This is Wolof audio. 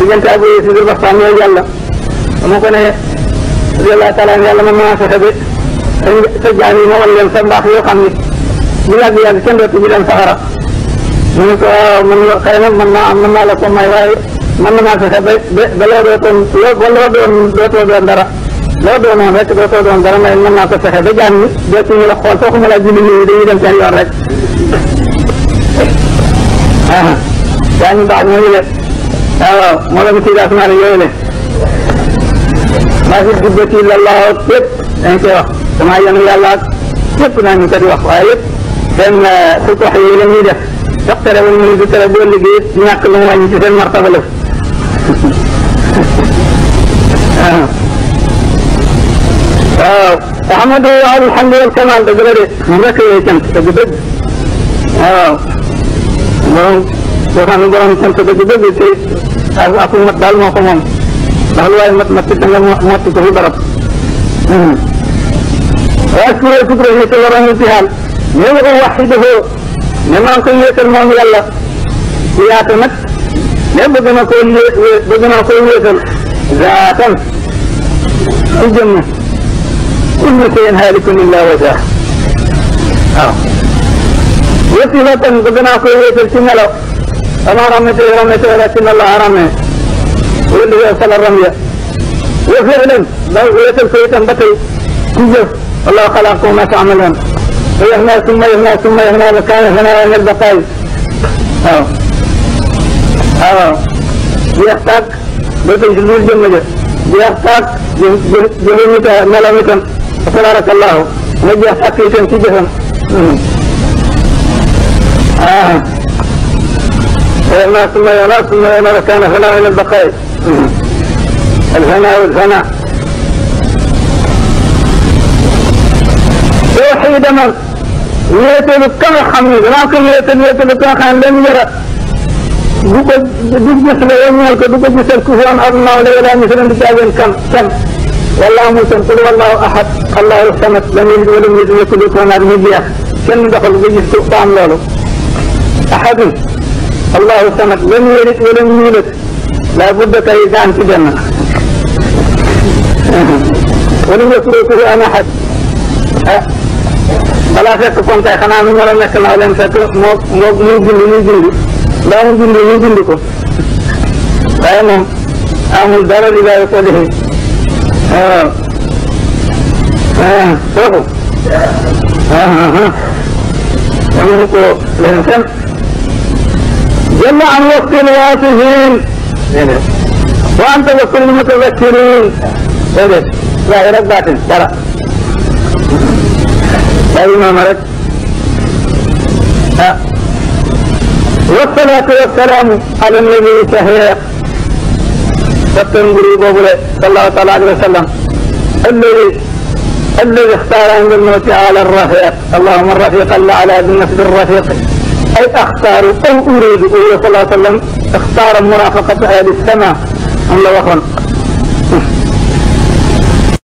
diggante Abu Yasid al-Bastami ñooy yàlla mu ko ne radiyallahu taala yàlla man maa fexe ba sa jaam yi ma wan leen sa mbaax yoo xam ni bu yàgg kenn dootu ñu dem safara mu ne ko waaw man xëy na mën naa la ko may waaye mën na maa fexe ba loo dootoo doon dara loo doonoon rek dootoo doon dara may mën naa ko fexe ba jaam ñi dootuñu la xool foofu ma la julli nii dañuy dem seen yoon rek yaa ñu baax ñooñu le waaw moo la mu siy asmaan yooyu le maa fi dubbati lallaa yëpp dañ koy wax damaa yenu yàlla ak yëpp naa ñu ko di wax waaye yëpp seen su ko wax yi la ñuy def jox tere wala ñu du tere boo liggéey ñàkk lu mu wàññi ci seen martaba la waaw ahmadu alhamdu wal kamal dëgg la de moom rek lay cant dëgg dëgg waaw borom boo xam ne borom cant dëgg dëgg te ak mat daal moo ko moom ndax lu waaye mat te nga motti ko fi barab waaye sukura ni te waroon imtihaan ne nga ko waxidahu ne maa ngi koy wéetal moom yàlla ci yaata nag ne bëgg na koo wéetal zaatan ci jëmm kullu shay'in haalikun illaa wajhahu waaw wasilatan bëgg naa koy wéetal ci melo ama ramete walakin Allah rame wala sala ramya wa fi'lan da wéetal ko itam ba tey ci jëf wallahu xalaqakum ma ta'maluun ويهنا ثم يهنا مكان هنا من البقاء بيحتاج بتجلول جمجة بيحتاج جميلة ملامة تبارك الله نجي يحتاج في تنتيجهم ويهنا ثم يهنا مكان هنا من البقاء الهنا والهنا توحيد من ويتل كم خميس لكن ويتل كم خان لم يرى دوك مثل يوم دوك مثل كفوان الله ولا مثل بتاعين كم والله مسلم قل والله احد الله الصمد لم يلد ولم يولد ولم يكن له ولي كم دخل بيجي طعم له احد الله الصمد لم يلد ولم يولد لا بد كيدان في الجنه ولم يكن له احد balaa fekk kon tey xanaa nu war a nekk naa leen fekk moo muy bind daa mu bind ko waaye moom amul dara li daay ko defee kooku amul ko leen fen jalla an wasfil waasifin wa anta wasfil mutazakkirin déedéet waaye rek baatin dara أي ما مرد والصلاة والسلام على النبي صحيح وتنبري بوبله صلى الله عليه وسلم الذي اختار عند الموت على الرفيق اللهم الرفيق على بالنسب الرفيق أي أختار أو أريد صلى الله عليه وسلم اختار مرافقة أهل السماء الله وخن